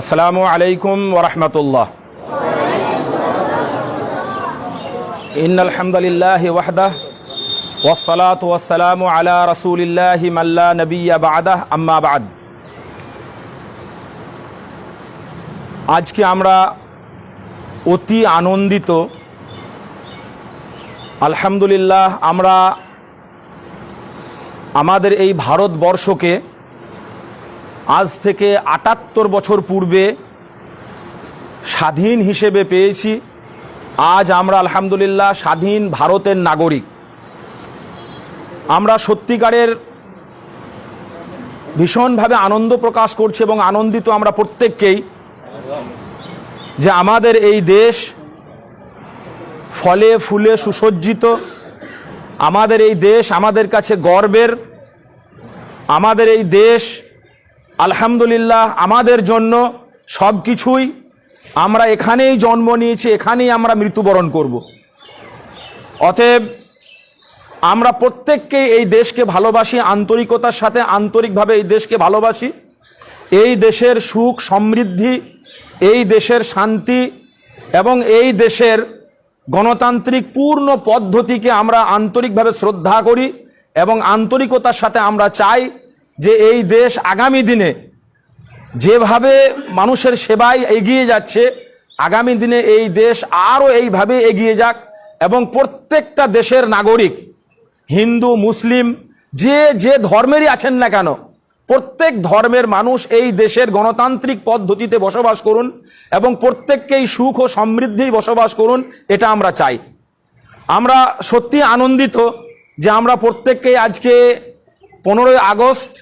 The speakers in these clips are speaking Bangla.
আসসালামু আলাইকুম ওয়া রাহমাতুল্লাহ। ইন্নাল হামদালিল্লাহি ওয়াহদাহু ওয়াসসালাতু ওয়াসসালামু আলা রাসূলিল্লাহি মান লা নাবিয়্যা বা'দাহু, আম্মা বা'দ। আজকে আমরা অতি আনন্দিত, আলহামদুলিল্লাহ। আমরা আমাদের এই ভারতবর্ষকে আজ থেকে ৭৮ বছর পূর্বে স্বাধীন হিসেবে পেয়েছি। আজ আমরা আলহামদুলিল্লাহ স্বাধীন ভারতের নাগরিক। আমরা সত্যিকারের ভীষণভাবে আনন্দ প্রকাশ করছি এবং আনন্দিত আমরা প্রত্যেককেই যে আমাদের এই দেশ ফলে ফুলে সুসজ্জিত। আমাদের এই দেশ আমাদের কাছে গর্বের। আমাদের এই দেশ আলহামদুলিল্লাহ আমাদের জন্য সব কিছুই। আমরা এখানেই জন্ম নিয়েছি, এখানেই আমরা মৃত্যুবরণ করব। অতএব আমরা প্রত্যেককেই এই দেশকে ভালোবাসি, আন্তরিকতার সাথে আন্তরিকভাবে এই দেশকে ভালোবাসি। এই দেশের সুখ সমৃদ্ধি, এই দেশের শান্তি এবং এই দেশের গণতান্ত্রিক পূর্ণ পদ্ধতিকে আমরা আন্তরিকভাবে শ্রদ্ধা করি এবং আন্তরিকতার সাথে আমরা চাই যে এই দেশ আগামী দিনে যেভাবে মানুষের সেবায় এগিয়ে যাচ্ছে, আগামী দিনে এই দেশ আরও এইভাবে এগিয়ে যাক এবং প্রত্যেকটা দেশের নাগরিক, হিন্দু মুসলিম যে যে ধর্মেরই আছেন না কেন, প্রত্যেক ধর্মের মানুষ এই দেশের গণতান্ত্রিক পদ্ধতিতে বসবাস করুন এবং প্রত্যেককেই সুখ ও সমৃদ্ধি বসবাস করুন, এটা আমরা চাই। আমরা সত্যি আনন্দিত যে আমরা প্রত্যেককেই আজকে 15ই আগস্ট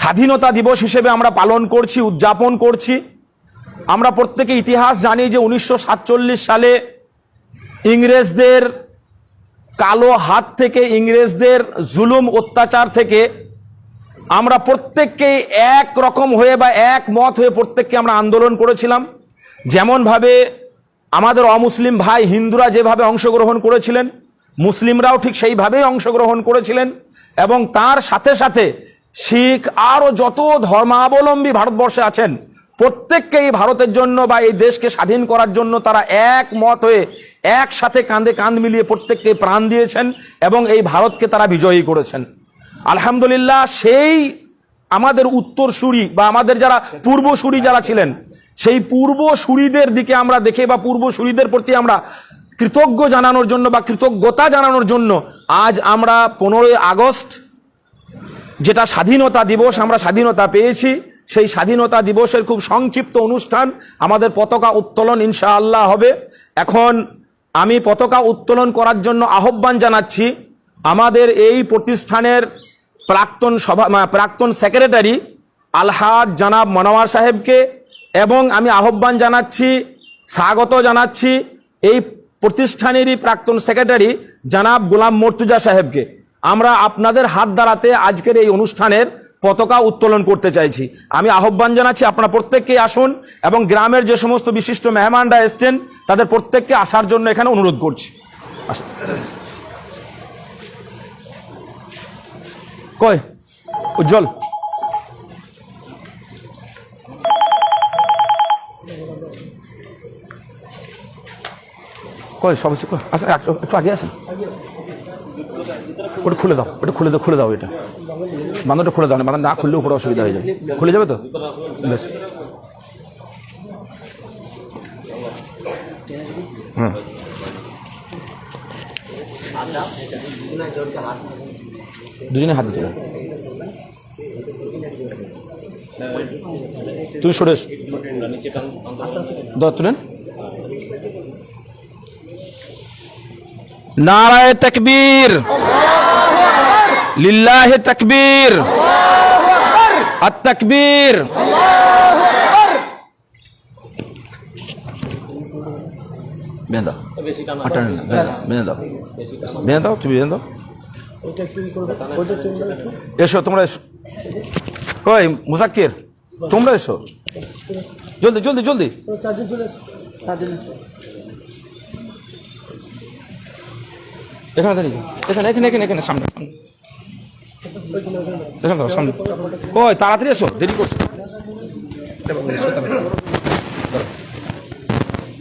স্বাধীনতা দিবস হিসেবে আমরা পালন করছি, উদযাপন করছি। আমরা প্রত্যেকে ইতিহাস জানি যে 1947 সালে ইংরেজদের কালো হাত থেকে, ইংরেজদের জুলুম অত্যাচার থেকে আমরা প্রত্যেককেই এক রকম হয়ে বা একমত হয়ে প্রত্যেককে আমরা আন্দোলন করেছিলাম। যেমনভাবে আমাদের অমুসলিম ভাই হিন্দুরা যেভাবে অংশগ্রহণ করেছিলেন, মুসলিমরাও ঠিক সেইভাবেই অংশগ্রহণ করেছিলেন এবং তার সাথে সাথে শিখ আরও যত ধর্মাবলম্বী ভারতবর্ষে আছেন প্রত্যেককেই ভারতের জন্য বা এই দেশকে স্বাধীন করার জন্য তারা একমত হয়ে একসাথে কাঁধে কাঁধ মিলিয়ে প্রত্যেককে প্রাণ দিয়েছেন এবং এই ভারতকে তারা বিজয়ী করেছেন। আলহামদুলিল্লাহ, সেই আমাদের উত্তরসূরি বা আমাদের যারা পূর্বসূরি যারা ছিলেন, সেই পূর্বসূরিদের দিকে আমরা দেখে বা পূর্বসূরিদের প্রতি আমরা কৃতজ্ঞ জানানোর জন্য বা কৃতজ্ঞতা জানানোর জন্য আজ আমরা 15ই আগস্ট, যেটা স্বাধীনতা দিবস, আমরা স্বাধীনতা পেয়েছি, সেই স্বাধীনতা দিবসের খুব সংক্ষিপ্ত অনুষ্ঠান আমাদের পতাকা উত্তোলন ইনশাআল্লাহ হবে। এখন আমি পতাকা উত্তোলন করার জন্য আহ্বান জানাচ্ছি আমাদের এই প্রতিষ্ঠানের প্রাক্তন সেক্রেটারি আলহাজ জনাব মনোয়ার সাহেবকে, এবং আমি আহ্বান জানাচ্ছি, স্বাগত জানাচ্ছি এই প্রতিষ্ঠানেরই প্রাক্তন সেক্রেটারি জনাব গোলাম মর্তুজা সাহেবকে। আমরা আপনাদের হাত দ্বারাতে আজকের এই অনুষ্ঠানের পতাকা উত্তোলন করতে চাইছি। আমি আহ্বান জানাচ্ছি আপনারা প্রত্যেককেই আসুন এবং গ্রামের যে সমস্ত বিশিষ্ট মেহমানরা এসছেন তাদের প্রত্যেককে আসার জন্য এখানে অনুরোধ করছি। কই উজ্জ্বল, কই সব আচ্ছা একটু আগে আসেন, ওটা খুলে দাও, ওটা খুলে দাও, খুলে দাও, এটা বান্ধবটা খুলে দাও, বান্ধব না খুললে উপরে অসুবিধা হয়ে যাবে। খুলে যাবে তো বেশ। হুম, দুজনে হাত দিতে হবে। তুই সুরেশ তুলেন। নারায়ে তাকবীর, লিল্লাহি তাকবীর, আত তাকবীর। বেঁধে দাও, বেঁধে দাও, বেঁধে দাও, তুমি বেঁধে দাও। এসো তোমরা, এসো। কই মুজাক্কির, তোমরা এসো জলদি জলদি জলদি। এখানে দাঁড়িয়ে, এখানে এখানে এখানে এখানে সামনে, এখানে দাও সামনে। কই তাড়াতাড়ি এসো, দেরি করছো। এবং শ্রোতারা